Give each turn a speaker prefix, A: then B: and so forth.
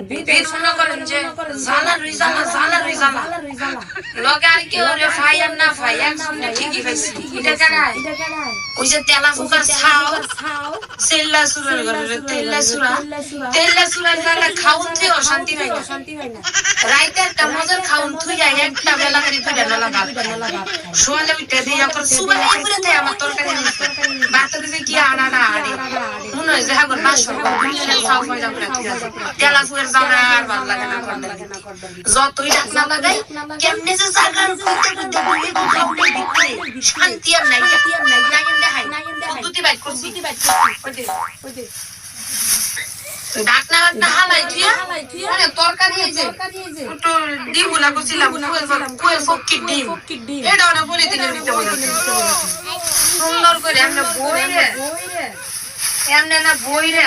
A: বেদ মনে করেন যে জালা রই জালা লগে আর কেউ রে ফায়ার না ফায়ার শুনে ঠিকই পাইছি এটা কারাই ওই যে তেলা ফুকার ছাও সেল্লা সুরার ঘরে তেল্লা সুরার গালা খাউন থে অশান্তি হয় না রাইতে একটা মজার খাউন থুই যায় একটা বেলা করে দুইটা বেলা ভাত সোয়ালে উঠে দিয়ে পর সুবাই করে দেয় আমার তরকারি ভাত দিতে কি আড়া মনে হয় যে হাগর না সরকার খাও হয়ে যাবে তেলা ফুয়ের জানা আর ভালো লাগে না যতই ডাক না লাগাই কেমনে যে জায়গার শান্তি আর নাই দুটি বাইক করছি ডাকনা হালাই তুই মানে তরকারি হয়েছে একটু ডিম গুলা করছিলাম কুয়েল ফকির ডিম এটা ওরা বলে দিনের ভিতরে সুন্দর করে আমরা বই রে এমনি না বই রে